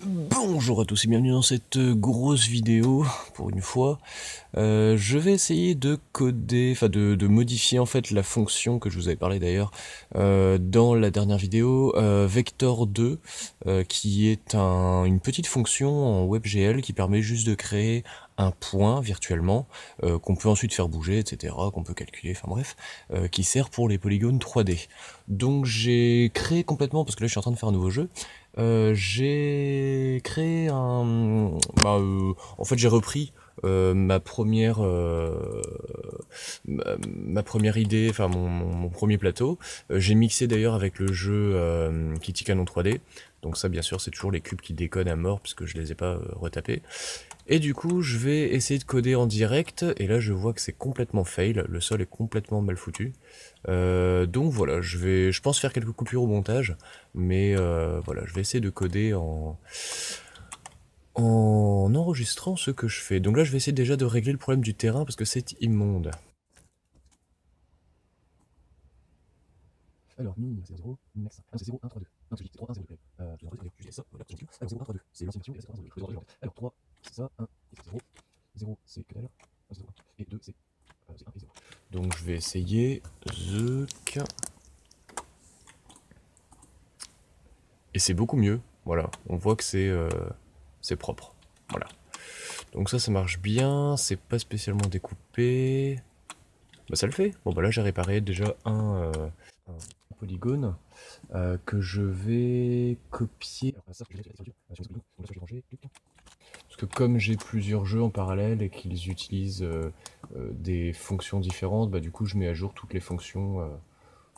Bonjour à tous et bienvenue dans cette grosse vidéo, pour une fois. Je vais essayer de coder, enfin de modifier en fait la fonction que je vous avais parlé d'ailleurs dans la dernière vidéo, Vector2, qui est une petite fonction en WebGL qui permet juste de créer un point virtuellement, qu'on peut ensuite faire bouger, etc., qu'on peut calculer, enfin bref, qui sert pour les polygones 3D. Donc j'ai créé complètement, parce que là je suis en train de faire un nouveau jeu, j'ai créé en fait, j'ai repris ma première idée, enfin mon premier plateau. J'ai mixé d'ailleurs avec le jeu Kitty Canon 3D. Donc ça, bien sûr, c'est toujours les cubes qui décodent à mort, puisque je les ai pas retapés. Et du coup, je vais essayer de coder en direct, et là je vois que c'est complètement fail, le sol est complètement mal foutu. Donc voilà, je pense faire quelques coupures au montage, mais voilà, je vais essayer de coder en enregistrant ce que je fais. Donc là, je vais essayer déjà de régler le problème du terrain, parce que c'est immonde. Alors, min, c'est 0, min max. Ah, c'est 0, 1, 3, 2. Non, c'est 0, 1, 0, 2. Je dis ça, voilà, je dis ça. 0, 1, 3, 2. C'est l'ancienne version, et là, c'est 1, 0, 2. Alors, 3, c'est ça, 1, et c'est 0. 0, c'est que dalle. 1, c'est 0, 1. Et 2, c'est 1 et 0. Donc, je vais essayer. Zuc. Et c'est beaucoup mieux. Voilà, on voit que c'est propre. Voilà. Donc ça marche bien. C'est pas spécialement découpé. Bah, ça le fait. Bon, bah là, j'ai réparé déjà un polygone que je vais copier. Parce que comme j'ai plusieurs jeux en parallèle et qu'ils utilisent des fonctions différentes, bah du coup je mets à jour toutes les fonctions.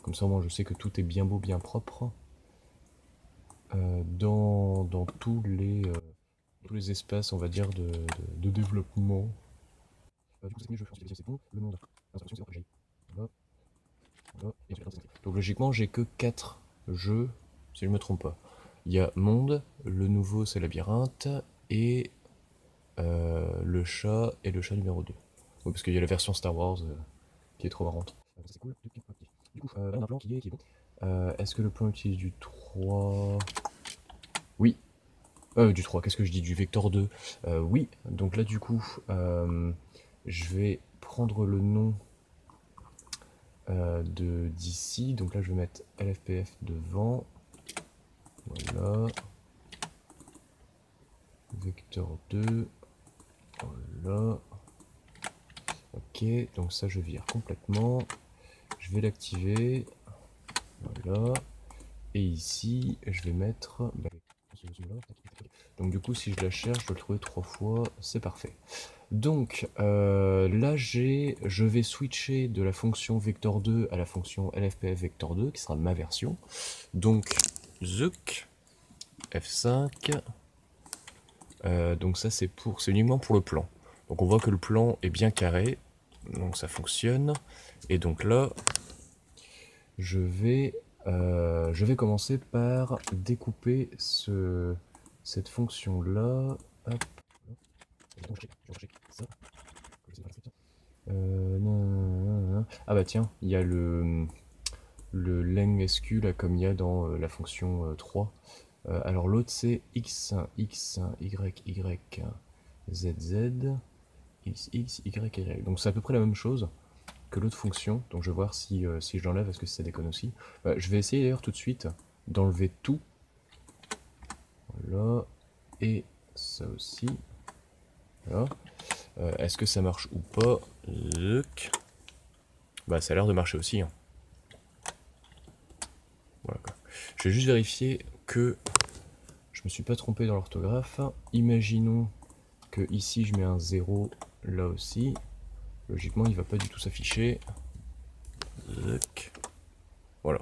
Comme ça moi je sais que tout est bien beau, bien propre dans tous les espaces, on va dire, de développement. Du coup c'est mieux, je fais c'est bon, le monde. Voilà, voilà, et donc logiquement j'ai que 4 jeux, si je me trompe pas. Il y a Monde, le nouveau c'est Labyrinthe, et le chat et le chat numéro 2. Oui, parce qu'il y a la version Star Wars qui est trop marrante. C'est cool. Du coup, là on a un plan qui est bon. Est-ce que le plan utilise du 3? Oui. Du 3, qu'est-ce que je dis? Du vecteur 2. Oui. Donc là du coup, je vais prendre le nom d'ici. Donc là je vais mettre LFPF devant. Voilà. Vecteur 2. Voilà. Ok, donc ça je vire complètement. Je vais l'activer. Voilà. Et ici, je vais mettre... Donc du coup, si je la cherche, je dois le trouver 3 fois. C'est parfait. Donc là, je vais switcher de la fonction vector2 à la fonction lfpf vector2, qui sera ma version. Donc, zuc, F5. Donc ça, c'est uniquement pour le plan. Donc on voit que le plan est bien carré. Donc ça fonctionne. Et donc là, je vais commencer par découper cette fonction-là. Hop. Non. Ah bah tiens, il y a le len SQ là, comme il y a dans la fonction 3. Alors l'autre c'est x, y, z, x, y, y. Donc c'est à peu près la même chose que l'autre fonction. Donc je vais voir si je l'enlève, est-ce que ça déconne aussi. Je vais essayer d'ailleurs tout de suite d'enlever tout. Voilà. Et ça aussi. Voilà. Est-ce que ça marche ou pas? Bah ça a l'air de marcher aussi. Hein. Voilà, quoi. Je vais juste vérifier que je me suis pas trompé dans l'orthographe. Imaginons que ici je mets un 0, là aussi. Logiquement il va pas du tout s'afficher. Voilà.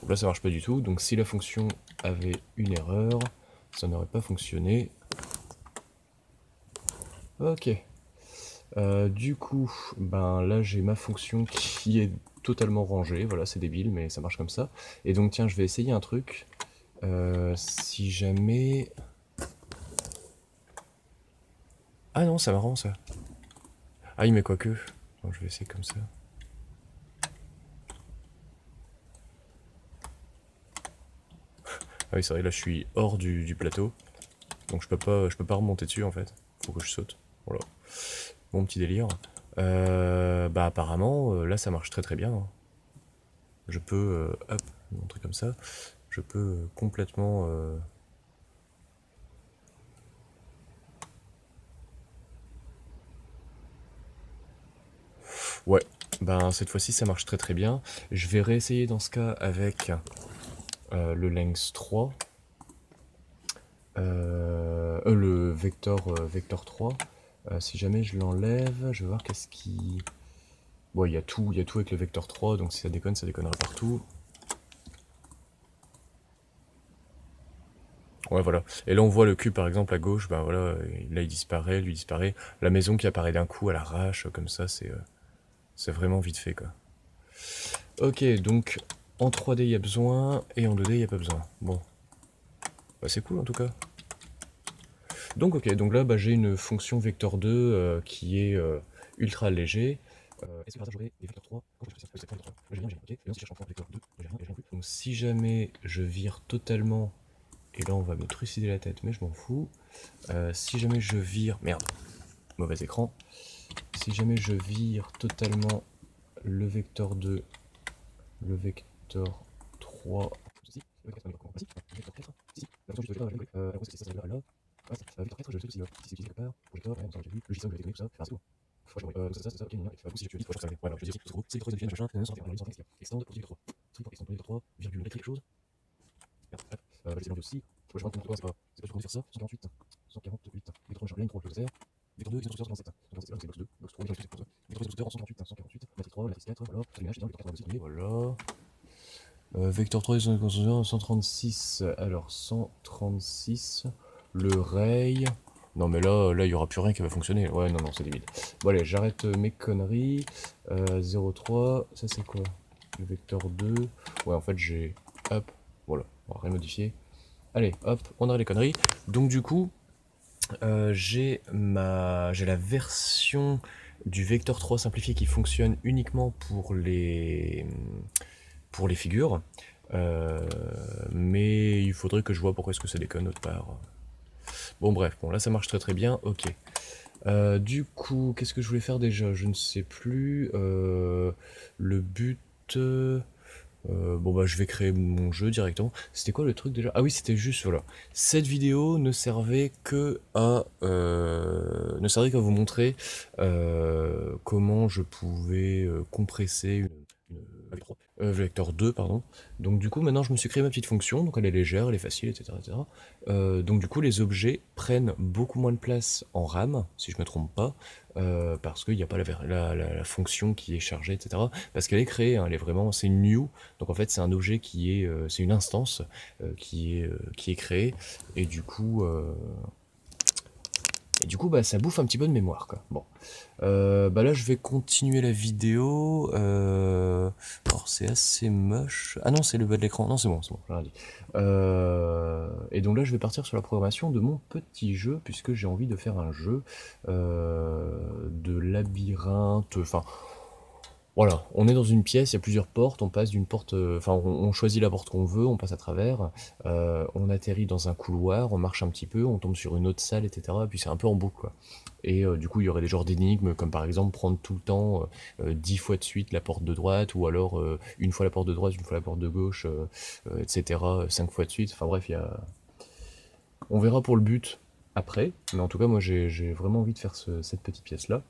Donc là ça marche pas du tout. Donc si la fonction avait une erreur, ça n'aurait pas fonctionné. Ok. Du coup, ben là j'ai ma fonction qui est totalement rangée. Voilà, c'est débile, mais ça marche comme ça. Et donc tiens, je vais essayer un truc. Si jamais... Ah non, ça marrant ça. Ah, il met quoi que. Donc je vais essayer comme ça. Ah oui, c'est vrai, là je suis hors du plateau. Donc je peux pas remonter dessus en fait. Faut que je saute. Voilà. Mon petit délire. Bah apparemment, là ça marche très très bien, hein. Je peux, hop, montrer comme ça. Je peux complètement... Ouais, ben cette fois-ci ça marche très très bien. Je vais réessayer dans ce cas avec le Lynx 3. Le Vector 3. Si jamais je l'enlève, je vais voir qu'est-ce qui... Bon, il y a tout avec le Vector 3, donc si ça déconnera partout. Ouais, voilà. Et là, on voit le cube, par exemple, à gauche, ben voilà, là, il disparaît, lui disparaît. La maison qui apparaît d'un coup à l'arrache, comme ça, c'est vraiment vite fait, quoi. Ok, donc, en 3D, il y a besoin, et en 2D, il n'y a pas besoin. Bon, bah, c'est cool, en tout cas. Donc, ok, donc là, bah, j'ai une fonction vecteur 2 qui est ultra léger. Est-ce que par hasard j'aurai des vecteurs 3 quand je fais ça? C'est pas vecteur 3. Là, j'ai rien, ok. Et là, si je cherche encore vecteur 2, j'ai rien, et j'ai rien plus. Donc, si jamais je vire totalement, et là, on va me trucider la tête, mais je m'en fous. Si jamais je vire... Merde, mauvais écran. Si jamais je vire totalement le vecteur 2, le vecteur 3... Ceci, le vecteur 4, le vecteur 4, si, la fonction du vecteur 4, alors est-ce que ça va là? Ouais, ça, vecteur 4, je le sais aussi, si c'est utilisé quelque part, projecteur, ça j'ai vu, logiciel, vous avez tout ça, enfin c'est tout. C'est ça, ok, ok, si je dis, faut que ça, voilà, je dis aussi, c'est gros, c'est le 3 de machin, sans faire, sans faire, extend, vecteur 3, truc pour extend, vecteur 3, virgule, quelque chose, merde, hop, je vais essayer aussi, je vois comment c'est pas sur faire ça, 148, 148, vecteur machin, line 3, close R, vecteur 2, vecteur 147, donc c'est box 2, box 3, vecteur 2, vecteur 148, 148, matrice 3, matrice 4, voilà, l'image, vecteur 4, aussi, voilà. Vecteur 3, 136, alors 136, le ray... Non mais là il y aura plus rien qui va fonctionner. Ouais non c'est limite. Bon allez, j'arrête mes conneries. 0,3, ça c'est quoi? Le vecteur 2. Ouais en fait j'ai... Hop, voilà, on va rien modifier. Allez, hop, on arrête les conneries. Donc du coup, j'ai la version du vecteur 3 simplifié qui fonctionne uniquement pour les figures. Mais il faudrait que je vois pourquoi est-ce que ça déconne autre part. Bon bref, bon là ça marche très très bien, ok. Du coup, qu'est-ce que je voulais faire déjà? Je ne sais plus. Le but... bon bah je vais créer mon jeu directement. C'était quoi le truc déjà? Ah oui, c'était juste, voilà. Cette vidéo ne servait que à... ne servait qu'à vous montrer comment je pouvais compresser vecteur 2, pardon. Donc du coup, maintenant, je me suis créé ma petite fonction, donc elle est légère, elle est facile, etc. etc. Donc du coup, les objets prennent beaucoup moins de place en RAM, si je me trompe pas, parce qu'il n'y a pas la fonction qui est chargée, etc. Parce qu'elle est créée, hein, elle est vraiment, c'est une new, donc en fait, c'est un objet qui est, c'est une instance qui est créée, et du coup... bah, ça bouffe un petit peu de mémoire, quoi. Bon. Bah là, je vais continuer la vidéo. Alors, c'est assez moche. Ah non, c'est le bas de l'écran. Non, c'est bon, j'ai rien dit. Et donc là, je vais partir sur la programmation de mon petit jeu, puisque j'ai envie de faire un jeu de labyrinthe. Enfin, voilà, on est dans une pièce, il y a plusieurs portes, on passe d'une porte, enfin on choisit la porte qu'on veut, on passe à travers, on atterrit dans un couloir, on marche un petit peu, on tombe sur une autre salle, etc. Puis c'est un peu en boucle, quoi. Et du coup il y aurait des genres d'énigmes, comme par exemple prendre tout le temps 10 fois de suite la porte de droite, ou alors une fois la porte de droite, une fois la porte de gauche, etc. 5 fois de suite, enfin bref, il y a... On verra pour le but après, mais en tout cas moi j'ai vraiment envie de faire cette petite pièce-là.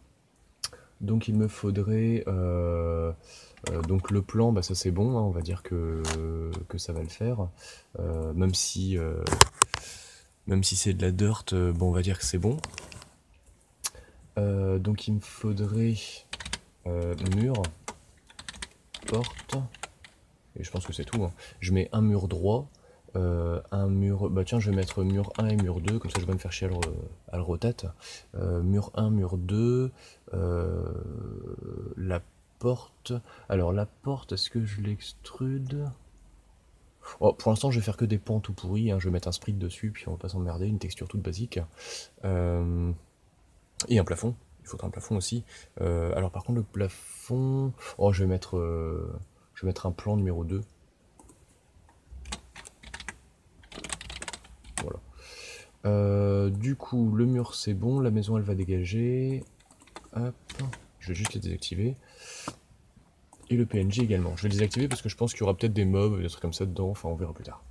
Donc il me faudrait... donc le plan, bah ça c'est bon, hein, on va dire que ça va le faire. Même si c'est de la dirt, bon on va dire que c'est bon. Donc il me faudrait mur, porte, et je pense que c'est tout, hein. Je mets un mur droit, un mur... Bah tiens, je vais mettre mur 1 et mur 2, comme ça je vais pas me faire chier à le rotate. Mur 1, mur 2, la porte... Alors la porte, est-ce que je l'extrude? Oh, pour l'instant, je vais faire que des pans tout pourris, hein. Je vais mettre un sprite dessus, puis on va pas s'emmerder, une texture toute basique. Et un plafond, il faudra un plafond aussi. Alors par contre, le plafond... Oh, je vais mettre un plan numéro 2. Voilà. Du coup, le mur c'est bon, la maison elle va dégager. Hop, je vais juste les désactiver. Et le PNG également. Je vais les désactiver parce que je pense qu'il y aura peut-être des mobs, des trucs comme ça dedans, enfin on verra plus tard.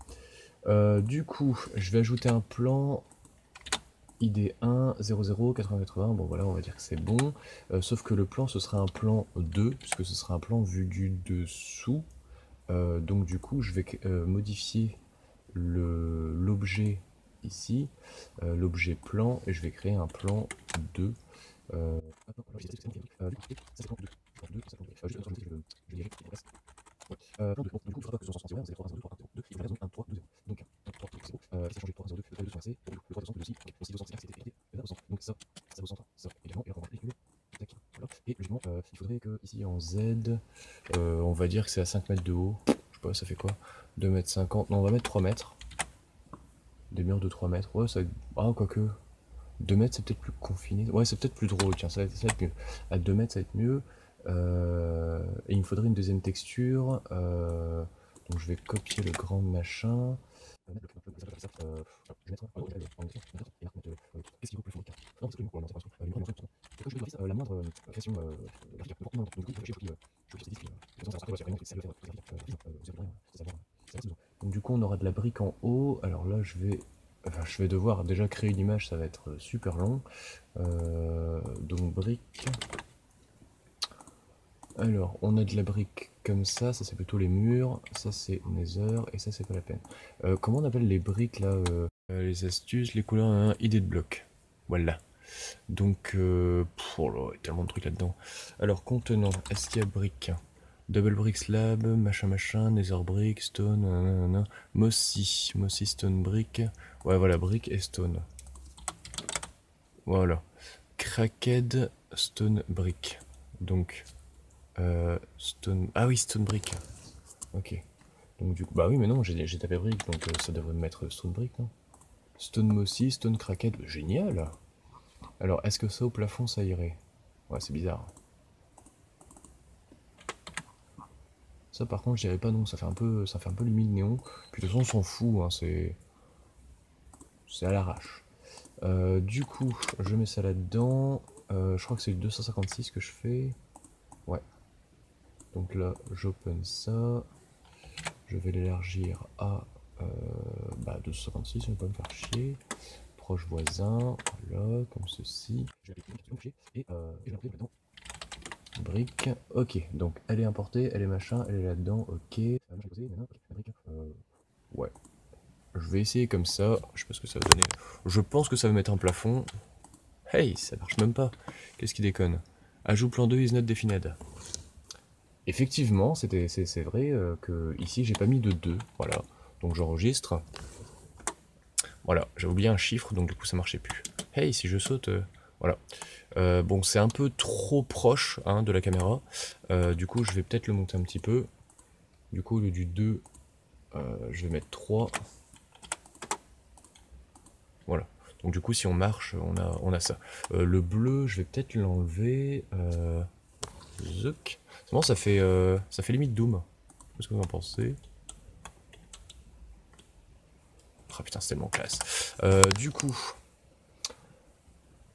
Du coup, je vais ajouter un plan ID 1, 00, 80, 80, bon voilà, on va dire que c'est bon. Sauf que le plan, ce sera un plan 2, puisque ce sera un plan vu du dessous. Donc du coup, je vais modifier l'objet ici, l'objet plan, et je vais créer un plan 2. Plan 2. Donc, du coup, il faudra que ce soit censé, ouais, vous avez 3 1, 2, 3, 1, 2, il faudra donc 1, 3, 2, 0. Donc, 1, 3, 2, 0. Si ça change 3, 2, 2 inversé, donc le 3, 200, aussi, aussi 200, c'est évité, et là, 200. Donc, ça vous centre, ça également, et là, on va véhiculer. Tac, voilà. Et logiquement, il faudrait que ici en Z, on va dire que c'est à 5 mètres de haut. Je sais pas, ça fait quoi 2 mètres 50. Non, on va mettre 3 mètres. Des murs de 3 mètres. Ouais, ça. Ah, quoique. 2 mètres, c'est peut-être plus confiné. Ouais, c'est peut-être plus drôle, tiens, ça va être mieux. À 2 mètres, ça va être mieux. Et il me faudrait une deuxième texture. Donc je vais copier le grand machin. Je vais mettre qu'est-ce qu'il faut plus fond. Non, c'est pour la moindre pression graphique. Donc du coup, je donc du coup, on aura de la brique en haut. Alors là, je vais devoir déjà créer une image, ça va être super long. Donc brique. Alors, on a de la brique comme ça c'est plutôt les murs, ça c'est Nether, et ça c'est pas la peine. Comment on appelle les briques là les astuces, les couleurs, idée de bloc. Voilà. Donc, oh là, il y a tellement de trucs là-dedans. Alors, contenant, est-ce qu'il y a briques? Double brick slab, machin machin, nether brick, stone, nanana. Mossy stone brick. Ouais, voilà, brick et stone. Voilà. Cracked stone brick. Donc, stone. Ah oui, stone brick. Ok. Donc, du coup, bah oui, mais non, j'ai tapé brick, donc ça devrait me mettre stone brick, non? Stone mossy, stone cracked. Génial! Alors, est-ce que ça au plafond ça irait? Ouais, c'est bizarre. Ça par contre je dirais pas non, ça fait un peu limite néon. Puis de toute façon on s'en fout, hein, c'est à l'arrache. Du coup, je mets ça là-dedans. Je crois que c'est le 256 que je fais. Ouais. Donc là, j'open ça. Je vais l'élargir à 256, on va pas me faire chier. Proche voisin, voilà, comme ceci. Je vais appliquer et je vais l'imprimer là-dedans. Brique, ok, donc elle est importée, elle est machin, elle est là-dedans, ok. Ouais, je vais essayer comme ça, je sais pas ce que ça va donner. Je pense que ça va mettre un plafond. Hey, ça marche même pas. Qu'est-ce qui déconne? Ajout plan 2 is not defined. Effectivement, c'est vrai que ici j'ai pas mis de 2, voilà. Donc j'enregistre. Voilà, j'ai oublié un chiffre, donc du coup ça marchait plus. Hey, si je saute, voilà. Bon, c'est un peu trop proche hein, de la caméra. Du coup, je vais peut-être le monter un petit peu. Du coup, au lieu du 2, je vais mettre 3. Voilà. Donc du coup, si on marche, on a ça. Le bleu, je vais peut-être l'enlever. Zuck. C'est bon, ça fait limite Doom. Qu'est-ce que vous en pensez? Ah putain, c'est tellement classe. Du coup,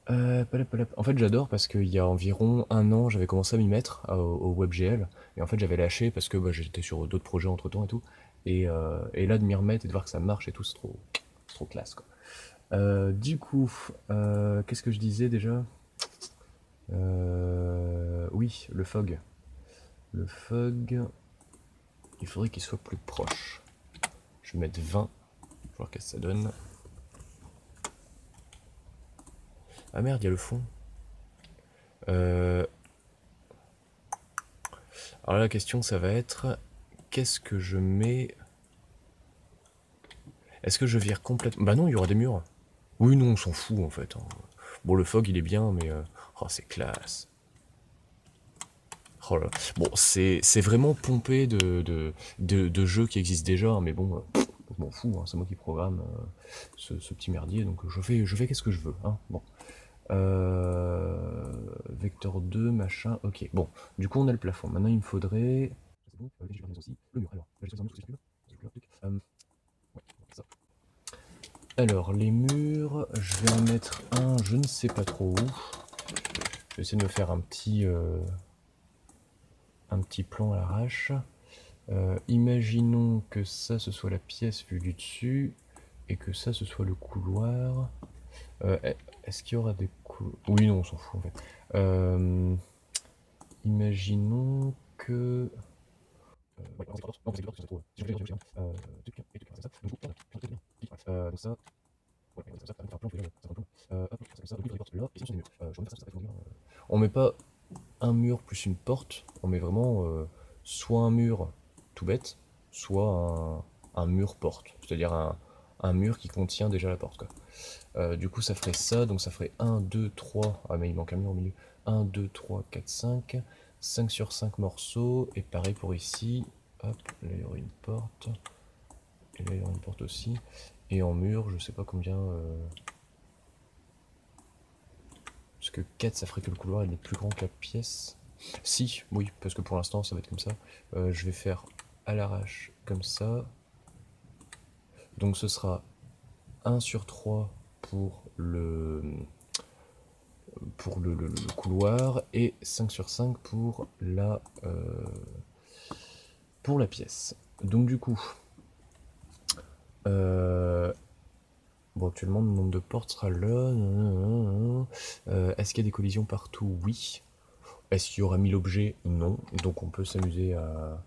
en fait, j'adore parce qu'il y a environ un an, j'avais commencé à m'y mettre au WebGL. Et en fait, j'avais lâché parce que j'étais sur d'autres projets entre temps et tout. Et là, de m'y remettre et de voir que ça marche et tout, c'est trop classe, quoi. Du coup, qu'est-ce que je disais déjà? Oui, le fog. Le fog, il faudrait qu'il soit plus proche. Je vais mettre 20, voir qu'est-ce que ça donne. Ah merde, il y a le fond. Alors la question, ça va être, qu'est-ce que je mets? Est-ce que je vire complètement? Bah non, il y aura des murs. Oui, non, on s'en fout en fait, hein. Bon, le fog, il est bien, mais... Oh, c'est classe. Oh là. Bon, c'est vraiment pompé de jeux qui existent déjà, hein, mais bon, je m'en fous, hein, c'est moi qui programme ce petit merdier, donc je fais qu'est-ce que je veux. Hein, bon. Vecteur 2, machin, ok. Bon, du coup on a le plafond. Maintenant il me faudrait... C'est bon, aussi, le mur. Alors, là j'ai choisi un mur, parce que ouais, ça. Alors, les murs, je vais en mettre un, je ne sais pas trop où. Je vais essayer de me faire un petit plan à l'arrache. Imaginons que ça, ce soit la pièce vue du dessus, et que ça, ce soit le couloir. Est-ce qu'il y aura des couloirs? Oui, non, on s'en fout en fait. Imaginons que... ouais, non, c'est pas non, c'est que c'est trop. Si je fais truc, et truc, ça. Donc, donc ça, ouais, ça, ça va faire un plan, je vais faire un plan. Hop, ça comme ça, donc il y a des portes là, et sinon c'est des murs. Je remets ça fait bien. On met pas un mur plus une porte, on met vraiment soit un mur tout bête, soit un mur porte, c'est-à-dire un mur qui contient déjà la porte, quoi. Du coup, ça ferait ça, donc ça ferait 1, 2, 3. Ah, mais il manque un mur au milieu. 1, 2, 3, 4, 5. 5 sur 5 morceaux. Et pareil pour ici. Hop, là il y aurait une porte. Et là il y aurait une porte aussi. Et en mur, je sais pas combien. Parce que 4, ça ferait que le couloir il est plus grand que la pièce. Si, oui, parce que pour l'instant ça va être comme ça. Je vais faire à l'arrache comme ça. Donc ce sera 1 sur 3 pour le couloir et 5 sur 5 pour la pièce. Donc du coup, bon, actuellement le nombre de portes sera là. Est-ce qu'il y a des collisions partout? Oui. Est-ce qu'il y aura 1000 objets? Non. Donc on peut s'amuser à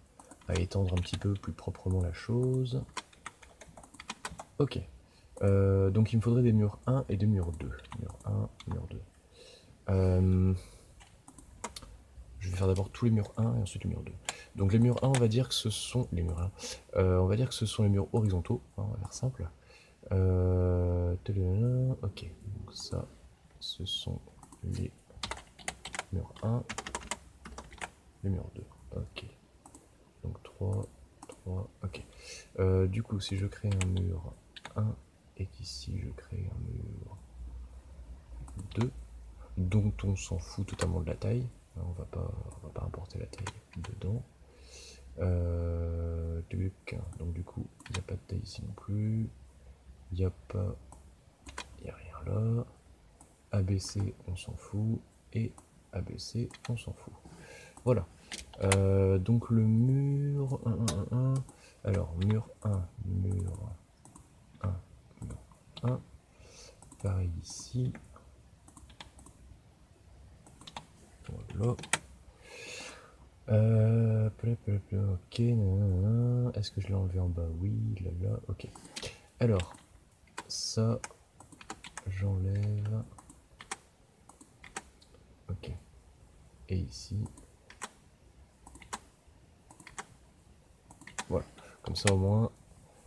étendre un petit peu plus proprement la chose. Ok. Donc il me faudrait des murs 1 et des murs 2. Mur 1, mur 2. Je vais faire d'abord tous les murs 1 et ensuite les murs 2. Donc les murs 1, on va dire que ce sont les murs 1. On va dire que ce sont les murs horizontaux, hein, on va faire simple. Ok, donc ça, ce sont les murs 1, les murs 2. Ok, donc 3, 3, ok. Du coup, si je crée un mur 1 et qu'ici je crée un mur 2, dont on s'en fout totalement de la taille, on va pas importer la taille dedans. Donc du coup, il n'y a pas de taille ici non plus. Il n'y a rien là. ABC, on s'en fout. Et ABC, on s'en fout. Voilà. Donc le mur 1, 1, 1. Alors, mur 1, mur 1, mur 1. Pareil ici. Voilà. Ok, est-ce que je l'ai enlevé en bas? Oui, là, ok. Alors, ça, j'enlève. Ok. Et ici. Voilà. Comme ça, au moins,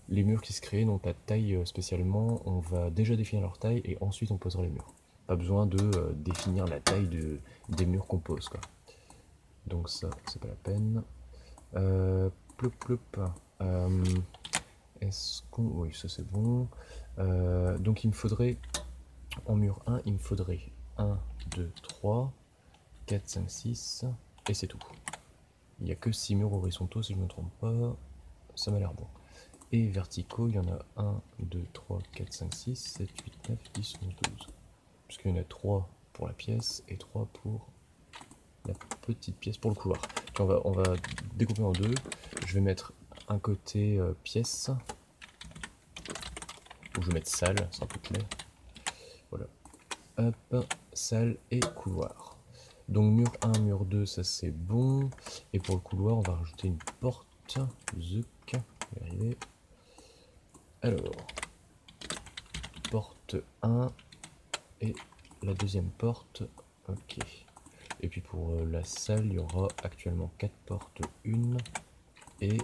les murs qui se créent n'ont pas de taille spécialement. On va déjà définir leur taille et ensuite on posera les murs. Pas besoin de définir la taille des murs qu'on pose, quoi. Donc ça, c'est pas la peine. Ploup, ploup. Est-ce qu'on... Oui, ça c'est bon. Donc il me faudrait, en mur 1, il me faudrait 1, 2, 3, 4, 5, 6, et c'est tout. Il n'y a que 6 murs horizontaux si je ne me trompe pas. Ça m'a l'air bon. Et verticaux, il y en a 1, 2, 3, 4, 5, 6, 7, 8, 9, 10, 11, 12. Puisqu'il y en a 3 pour la pièce et 3 pour la petite pièce pour le couloir. Puis on va découper en deux. Je vais mettre un côté pièce, ou je vais mettre salle, c'est un peu clair. Voilà. Hop, salle et couloir. Donc mur 1, mur 2, ça c'est bon. Et pour le couloir, on va rajouter une porte. Zuc, on va y arriver. Alors, porte 1 et la deuxième porte. Ok. Et puis pour la salle, il y aura actuellement 4 portes, 1 et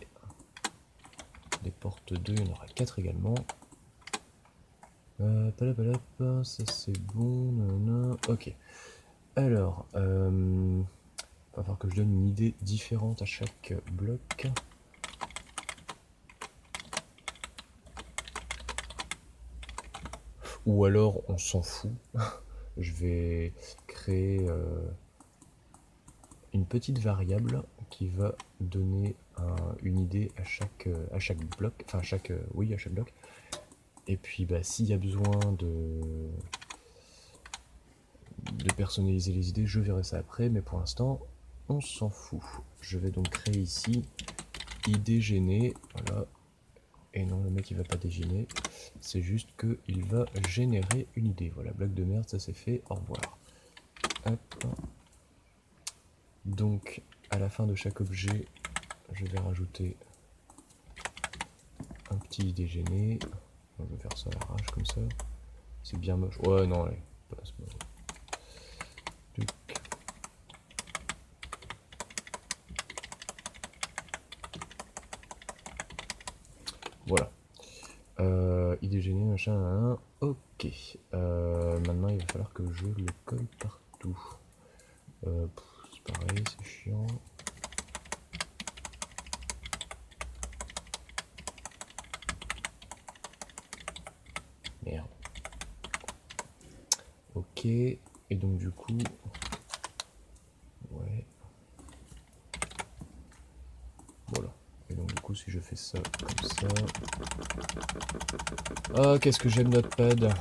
des portes 2, il y en aura 4 également. Ça c'est bon. Nanana. Ok. Alors, il va falloir que je donne une idée différente à chaque bloc. Ou alors on s'en fout. Je vais créer une petite variable qui va donner une idée à chaque bloc, enfin à chaque bloc. Et puis bah, s'il y a besoin de personnaliser les idées, je verrai ça après, mais pour l'instant, on s'en fout. Je vais donc créer ici idée gênée, voilà. Et non, le mec il va pas dégénérer, c'est juste qu'il va générer une idée. Voilà, bloc de merde, ça c'est fait, au revoir. Hop. Donc, à la fin de chaque objet, je vais rajouter un petit idée gêné. Je vais faire ça à l'arrache comme ça. C'est bien moche. Ouais, non, allez, passe moi. Voilà. Idée gênée, machin, ok. Maintenant, il va falloir que je le colle partout. C'est pareil, c'est chiant. Merde. Ok. Et donc, du coup... Ouais. Voilà. Et donc, du coup, si je fais ça comme ça... Ah, qu'est-ce que j'aime Notepad.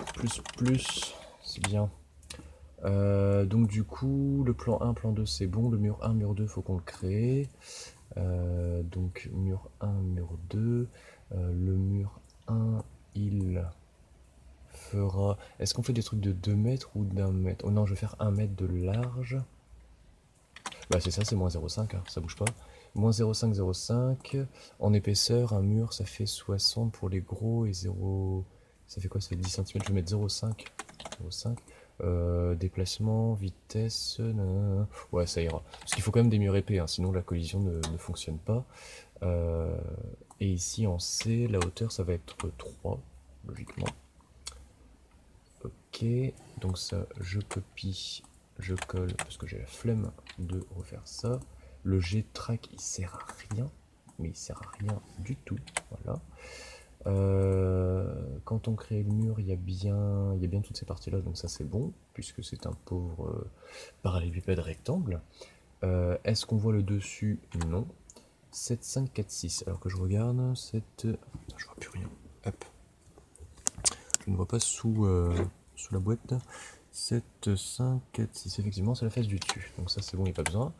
Plus, c'est bien. Donc du coup, le plan 1, plan 2 c'est bon, le mur 1, mur 2 faut qu'on le crée. Donc mur 1, mur 2, le mur 1 il fera... Est-ce qu'on fait des trucs de 2 mètres ou d'1 mètre? Oh non, je vais faire 1 mètre de large. Bah c'est ça, c'est moins 0,5, hein, ça bouge pas. Moins 0,5, 0,5. En épaisseur, un mur ça fait 60 pour les gros et 0... Ça fait quoi? Ça fait 10 cm, je vais mettre 0,5. 0,5. Déplacement, vitesse, nanana. Ouais ça ira. Parce qu'il faut quand même des murs épais, hein, sinon la collision ne fonctionne pas. Et ici en C, la hauteur ça va être 3, logiquement. Ok, donc ça je copie, je colle, parce que j'ai la flemme de refaire ça. Le G-Track il sert à rien, mais il sert à rien du tout, voilà. Quand on crée le mur, il y a bien toutes ces parties-là, donc ça c'est bon, puisque c'est un pauvre parallélépipède rectangle. Est-ce qu'on voit le dessus? Non. 7, 5, 4, 6. Alors que je regarde, 7... Je vois plus rien. Hop. Je ne vois pas sous la boîte. 7, 5, 4, 6. Effectivement, c'est la face du dessus. Donc ça c'est bon, il n'y a pas besoin.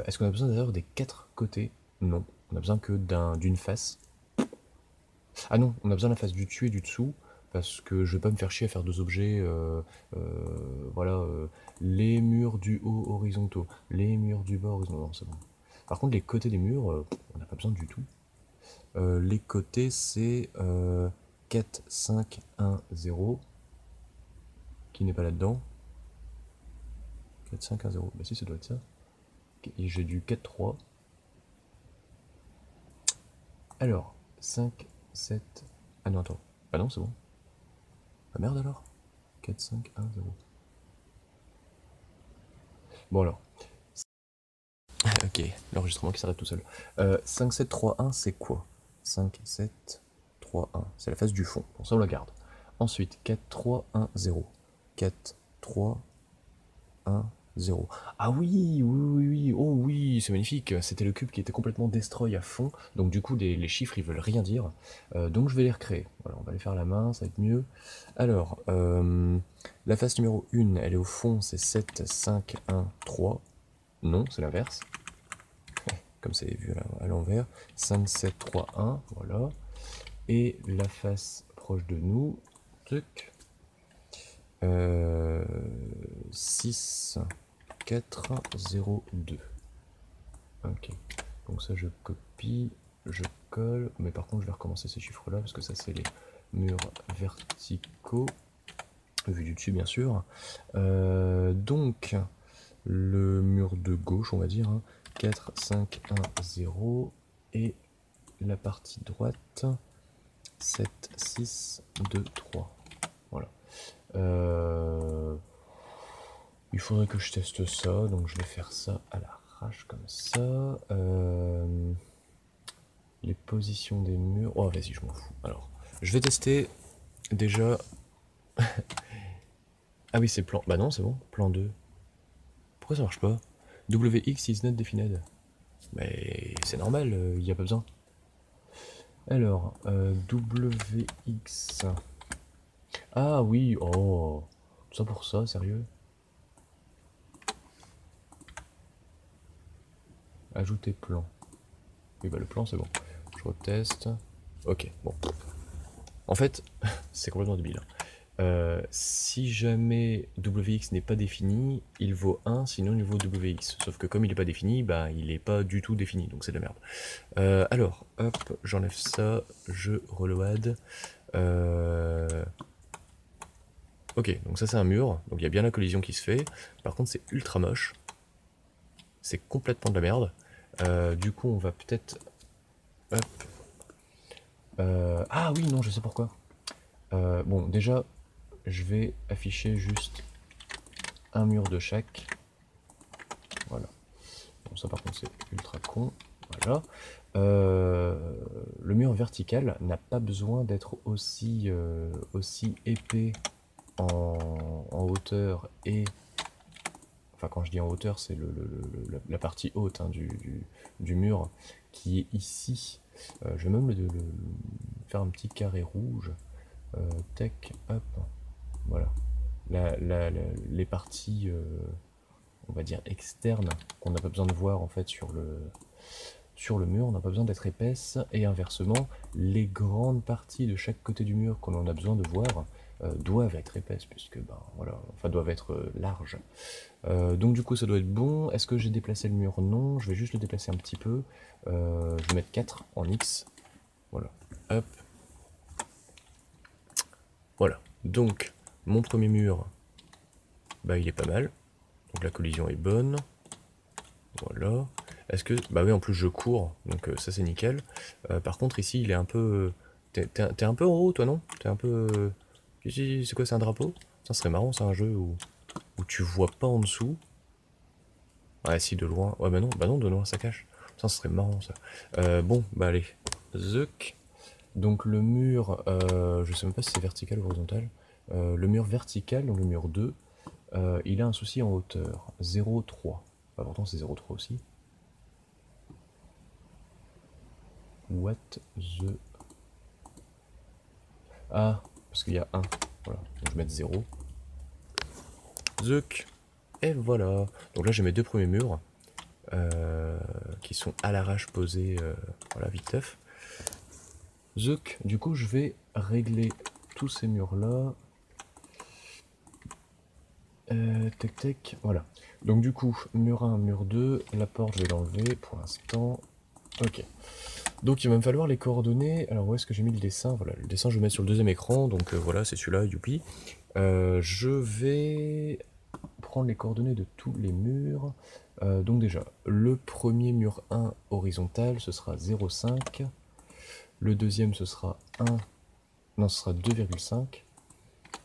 Est-ce qu'on a besoin d'ailleurs des 4 côtés? Non. On a besoin que d'une face. Ah non, on a besoin de la face du dessus et du dessous, parce que je vais pas me faire chier à faire deux objets, voilà, les murs du haut horizontaux, les murs du bas horizontaux, non c'est bon. Par contre les côtés des murs, on n'a pas besoin du tout. Les côtés c'est 4, 5, 1, 0, qui n'est pas là-dedans. 4, 5, 1, 0, bah si ça doit être ça. Et j'ai du 4, 3. Alors, 5, 7... Ah non, attends. Ah non, c'est bon. Ah merde alors. 4, 5, 1, 0. Bon alors. Ok, l'enregistrement qui s'arrête tout seul. 5, 7, 3, 1, c'est quoi? 5, 7, 3, 1. C'est la face du fond. Bon, ça, on la garde. Ensuite, 4, 3, 1, 0. 4, 3, 1, 0. Ah oui, oui, oh oui, c'est magnifique. C'était le cube qui était complètement destroy à fond. Donc du coup, les chiffres, ils veulent rien dire. Donc je vais les recréer. Voilà, on va les faire à la main, ça va être mieux. Alors, la face numéro 1, elle est au fond, c'est 7, 5, 1, 3. Non, c'est l'inverse. Comme c'est vu à l'envers. 5, 7, 3, 1, voilà. Et la face proche de nous, 6, 4, 0, 2. Ok, donc ça je copie, je colle, mais par contre je vais recommencer ces chiffres là, parce que ça c'est les murs verticaux, vu du dessus bien sûr. Donc, le mur de gauche, on va dire, hein, 4, 5, 1, 0, et la partie droite, 7, 6, 2, 3. Voilà. Il faudrait que je teste ça, donc je vais faire ça à l'arrache comme ça. Les positions des murs... Oh vas-y, je m'en fous. Alors, je vais tester déjà... Ah oui, c'est plan... Bah non, c'est bon, plan 2. Pourquoi ça marche pas? WX is not defined. Mais c'est normal, il n'y a pas besoin. Alors, WX. Ah oui, oh, tout ça pour ça, sérieux? Ajouter plan. Oui, bah le plan c'est bon. Je reteste. Ok, bon. En fait, c'est complètement débile. Si jamais WX n'est pas défini, il vaut 1, sinon il vaut WX. Sauf que comme il n'est pas défini, bah il n'est pas du tout défini, donc c'est de la merde. Alors, hop, j'enlève ça, je reload. Ok, donc ça c'est un mur, donc il y a bien la collision qui se fait. Par contre c'est ultra moche. C'est complètement de la merde. Du coup on va peut-être... Hop. Ah oui, non, je sais pourquoi. Bon, déjà, je vais afficher juste un mur de chaque. Voilà. Bon, ça par contre c'est ultra con. Voilà. Le mur vertical n'a pas besoin d'être aussi épais en hauteur et... Enfin quand je dis en hauteur, c'est la partie haute hein, du mur qui est ici. Je vais même faire un petit carré rouge. Tech, hop, voilà. Les parties, on va dire externes, qu'on n'a pas besoin de voir en fait sur le mur, on n'a pas besoin d'être épaisse, et inversement, les grandes parties de chaque côté du mur qu'on en a besoin de voir doivent être épaisses, puisque ben voilà, enfin doivent être larges. Donc du coup ça doit être bon. Est-ce que j'ai déplacé le mur? Non, je vais juste le déplacer un petit peu. Je vais mettre 4 en X. Voilà. Hop. Voilà. Donc mon premier mur, bah il est pas mal. Donc la collision est bonne. Voilà. Est-ce que... Bah oui, en plus je cours, donc ça c'est nickel. Par contre ici il est un peu... T'es un peu en haut toi, non? T'es un peu... C'est quoi, c'est un drapeau? Ça serait marrant, c'est un jeu où tu vois pas en dessous. Ouais, si, de loin. Ouais, bah non, de loin ça cache. Ça serait marrant ça. Bon, bah allez. Zuck. Donc le mur, je sais même pas si c'est vertical ou horizontal. Le mur vertical, donc le mur 2, il a un souci en hauteur. 0,3. Bah, pourtant c'est 0,3 aussi. What the... Ah, parce qu'il y a 1. Voilà, donc je vais mettre 0. Zuck. Et voilà. Donc là j'ai mes deux premiers murs. Qui sont à l'arrache posés, voilà, viteuf. Zuck, du coup je vais régler tous ces murs là. Tac tac, voilà. Donc du coup, mur 1, mur 2, la porte je vais l'enlever pour l'instant. Ok. Donc il va me falloir les coordonnées. Alors où est-ce que j'ai mis le dessin? Voilà, le dessin je vais mettre sur le deuxième écran, donc voilà, c'est celui-là, youpi. Je vais prendre les coordonnées de tous les murs. Donc déjà, le premier mur 1 horizontal, ce sera 0,5. Le deuxième, ce sera 1. Non, ce sera 2,5.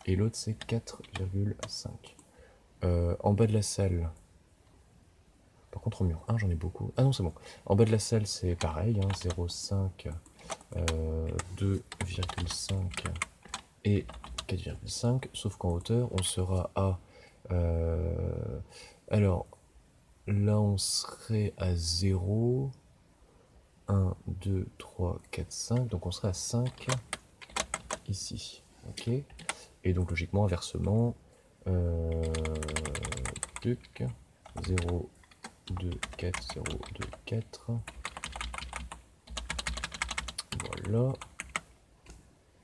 Et l'autre, c'est 4,5. En bas de la salle... Par contre, au mur 1, j'en ai beaucoup. Ah non, c'est bon. En bas de la salle, c'est pareil. Hein, 0,5, 2,5 et 4,5. Sauf qu'en hauteur, on sera à... alors, là, on serait à 0... 1, 2, 3, 4, 5. Donc on serait à 5 ici. Ok. Et donc logiquement, inversement, 0, 2, 4, 0, 2, 4. Voilà.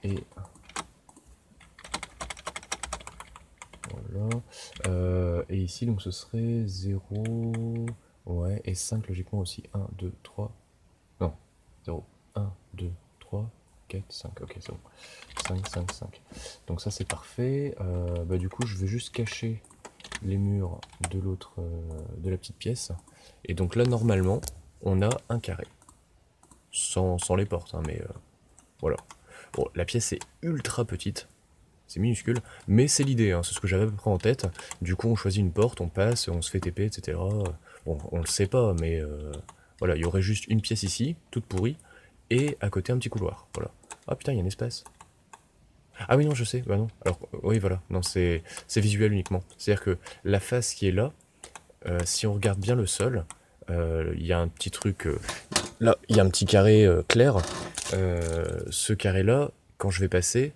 Et voilà. Et ici, donc ce serait 0. Ouais, et 5 logiquement aussi. 1, 2, 3. Non, 0, 1, 2, 3, 4, 5. Ok, c'est bon. 5, 5, 5. Donc ça, c'est parfait. Bah, du coup, je vais juste cacher les murs de l'autre, de la petite pièce. Et donc là, normalement, on a un carré. Sans les portes, hein, mais voilà. Bon, la pièce est ultra petite. C'est minuscule, mais c'est l'idée, hein, c'est ce que j'avais à peu près en tête. Du coup, on choisit une porte, on passe, on se fait TP, etc. Bon, on le sait pas, mais voilà, il y aurait juste une pièce ici, toute pourrie, et à côté un petit couloir. Voilà. Ah putain, il y a un espace. Ah oui, non, je sais, bah non. Alors, oui, voilà, non, c'est visuel uniquement. C'est-à-dire que la face qui est là, si on regarde bien le sol, il y a un petit truc là, il y a un petit carré clair. Ce carré-là, quand je vais passer,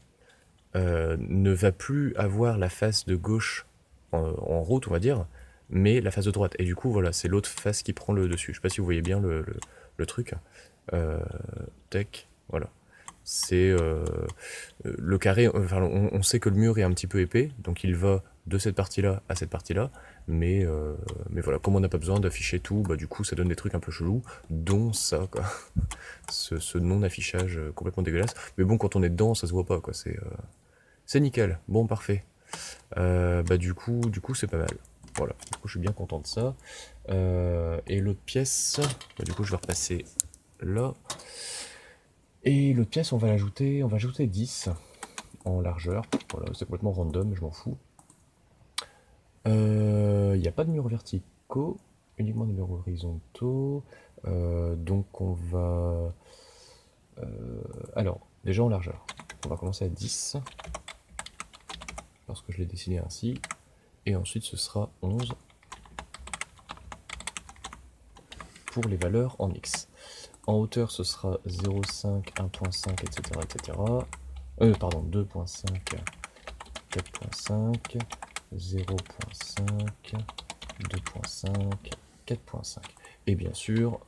ne va plus avoir la face de gauche en route, on va dire, mais la face de droite. Et du coup, voilà, c'est l'autre face qui prend le dessus. Je sais pas si vous voyez bien le truc. Euh, Tac, voilà. C'est le carré, enfin, on sait que le mur est un petit peu épais, donc il va de cette partie-là à cette partie-là, mais voilà, comme on n'a pas besoin d'afficher tout, bah du coup ça donne des trucs un peu chelous, dont ça, quoi. Ce non-affichage complètement dégueulasse. Mais bon, quand on est dedans, ça se voit pas, quoi. C'est nickel. Bon, parfait. Bah du coup c'est pas mal. Voilà, du coup je suis bien content de ça. Et l'autre pièce, bah, du coup je vais repasser là. Et l'autre pièce, on va ajouter 10 en largeur. Voilà, c'est complètement random, je m'en fous. Il n'y a pas de murs verticaux, uniquement des murs horizontaux. Donc on va... alors, déjà en largeur, on va commencer à 10, parce que je l'ai dessiné ainsi. Et ensuite ce sera 11 pour les valeurs en X. En hauteur, ce sera 0,5, 1,5, etc. etc. Pardon, 2,5, 4,5, 0,5, 2,5, 4,5. Et bien sûr,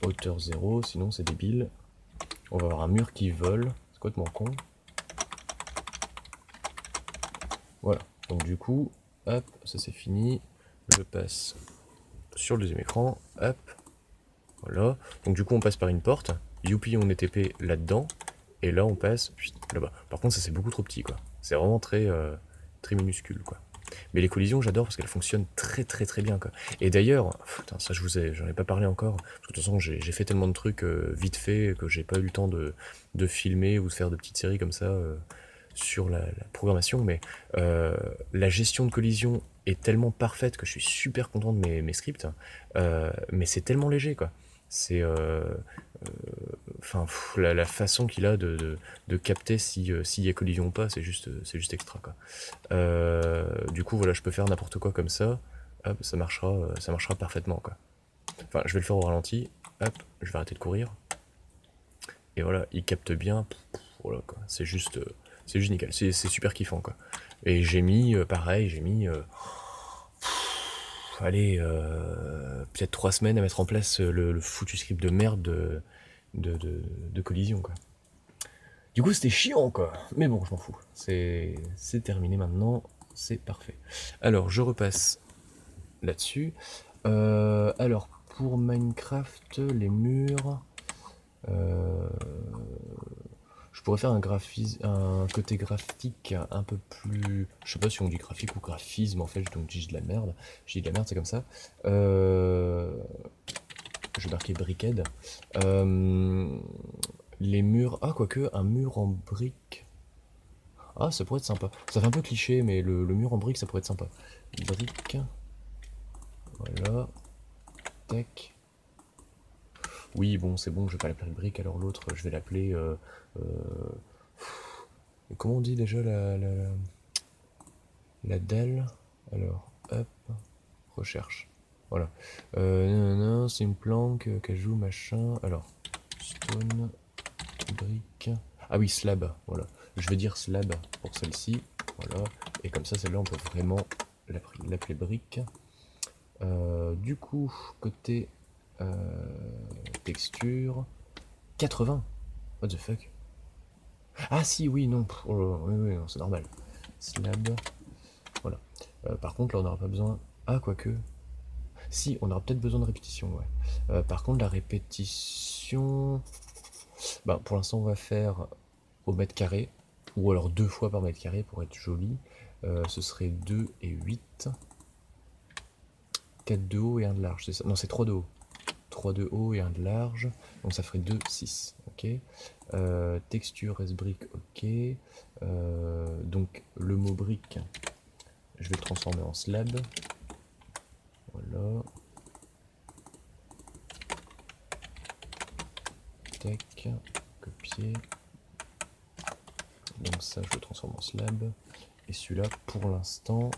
hauteur 0, sinon c'est débile. On va avoir un mur qui vole, c'est complètement con. Voilà, donc du coup, hop, ça c'est fini. Je passe sur le deuxième écran, hop, voilà. Donc du coup on passe par une porte, youpi on est TP là-dedans, et là on passe là-bas. Par contre ça c'est beaucoup trop petit, quoi. C'est vraiment très minuscule, quoi. Mais les collisions, j'adore parce qu'elles fonctionnent très bien, quoi. Et d'ailleurs, putain, ça j'en ai pas parlé encore, parce que de toute façon j'ai fait tellement de trucs vite fait que j'ai pas eu le temps de filmer ou de faire de petites séries comme ça sur la programmation, mais la gestion de collision est tellement parfaite que je suis super content de mes scripts, mais c'est tellement léger, quoi. C'est enfin la façon qu'il a de capter s'il y a collision ou pas, c'est juste extra, quoi. Du coup voilà, je peux faire n'importe quoi comme ça, hop, ça marchera parfaitement, quoi. Enfin, je vais le faire au ralenti, hop, je vais arrêter de courir, et voilà, il capte bien, voilà, quoi. C'est juste nickel, c'est super kiffant, quoi. Et j'ai mis, pareil, allez, peut-être 3 semaines à mettre en place le foutu script de merde de collision, quoi. Du coup, c'était chiant, quoi. Mais bon, je m'en fous. C'est terminé maintenant. C'est parfait. Alors, je repasse là-dessus. Alors, pour Minecraft, les murs... euh, je pourrais faire un côté graphique un peu plus... Je sais pas si on dit graphique ou graphisme, en fait, donc je dis de la merde. Je dis de la merde, c'est comme ça. Je vais marquer briquette. Les murs... Ah, quoique, un mur en briques... Ah, ça pourrait être sympa. Ça fait un peu cliché, mais le mur en briques, ça pourrait être sympa. Briques. Voilà. Tac. Oui, bon, c'est bon, je vais pas l'appeler brique, alors l'autre, je vais l'appeler... euh, comment on dit déjà la dalle? Alors, hop, recherche. Voilà. Non, c'est une planque, cajou, machin. Alors, stone, brique. Ah oui, slab, voilà. Je vais dire slab pour celle-ci. Voilà. Et comme ça, celle-là, on peut vraiment l'appeler brique. Du coup, côté texture, 80. What the fuck? Ah si, oui, non. Oui, oui, non, c'est normal. Slab. Voilà. Par contre, là, on n'aura pas besoin... Ah, quoique... Si, on aura peut-être besoin de répétition, ouais. Par contre, la répétition... Bah, pour l'instant, on va faire au mètre carré, ou alors 2 fois par mètre carré pour être joli. Ce serait 2 et 8. 4 de haut et 1 de large, c'est ça? Non, c'est 3 de haut. 3 de haut et 1 de large. Donc ça ferait 2, 6. Ok. Texture S-brick, ok. Donc le mot brique, je vais le transformer en slab. Voilà. Tac. Copier. Donc ça, je le transforme en slab. Et celui-là, pour l'instant,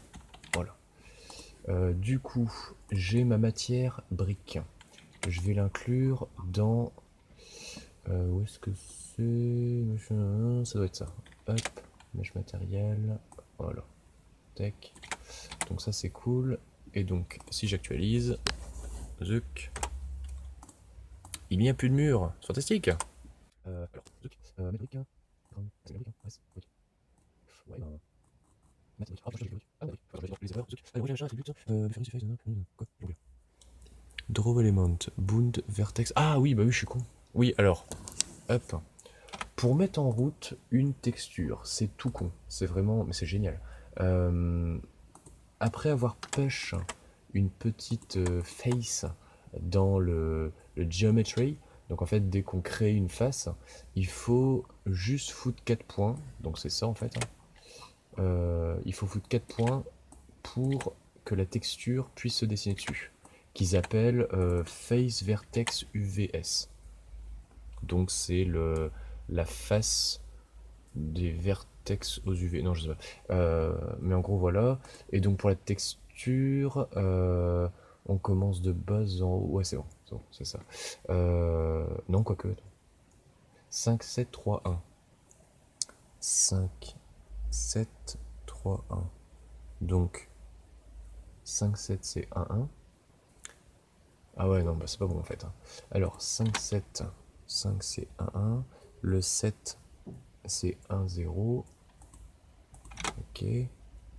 voilà. Du coup, j'ai ma matière brique. je vais l'inclure dans... où est-ce que c'est? Ça doit être ça. Hop, mesh matériel, voilà. Tech. Donc ça c'est cool. Et donc si j'actualise, zuc, il n'y a plus de mur. C'est fantastique. Alors, zuc, métrique. C'est métrique, ouais, ok. Ouais, ben... Métrique. Ah, je vais ah, oui, faut que je vais les erreurs, zuc. Allez, regarde, j'ai un attribut. Difference face, quoi? J'ai oublié. Draw element, bound, vertex. Ah oui, bah oui, je suis con. Oui, alors, hop. Pour mettre en route une texture, c'est tout con. C'est vraiment, mais c'est génial. Après avoir push une petite face dans le geometry, donc en fait dès qu'on crée une face, il faut juste foutre 4 points, donc c'est ça en fait. Il faut foutre 4 points pour que la texture puisse se dessiner dessus, qu'ils appellent face vertex UVS. Donc c'est la face des vertex aux UV. Non, je sais pas. Mais en gros, voilà. Et donc pour la texture, on commence de bas en haut. Ouais, c'est bon, c'est ça. Non, quoique. 5, 7, 3, 1. 5, 7, 3, 1. Donc, 5, 7, c'est 1, 1. Ah ouais, non, bah c'est pas bon en fait. Alors, 5, 7, 5, c'est 1, 1. Le 7, c'est 1, 0. Ok.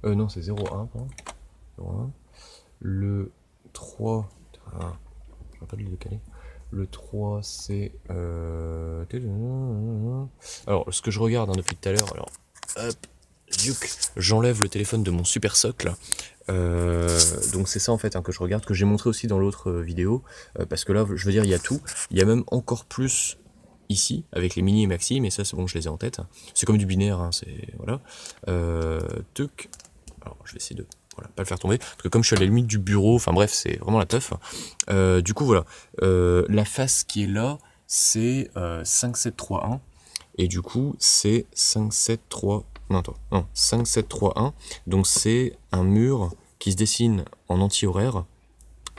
Non, c'est 0, 1, pardon. 0, 1. Le 3, je vais pas le décaler. Le 3, c'est... Alors, ce que je regarde depuis tout à l'heure, alors, hop, j'enlève le téléphone de mon super socle. Donc c'est ça en fait que je regarde, que j'ai montré aussi dans l'autre vidéo, parce que là, je veux dire, il y a tout. Il y a même encore plus ici, avec les mini et maxi, mais ça c'est bon, je les ai en tête. C'est comme du binaire, hein, c'est... Voilà. Tuc. Alors, je vais essayer de... Voilà, pas le faire tomber, parce que comme je suis à la limite du bureau, enfin bref, c'est vraiment la teuf. Du coup, voilà. La face qui est là, c'est 5, 7, 3, 1. Et du coup, c'est 5, 7, 3... Non, attends. Non, 5, 7, 3, 1. Donc c'est un mur qui se dessine en anti-horaire,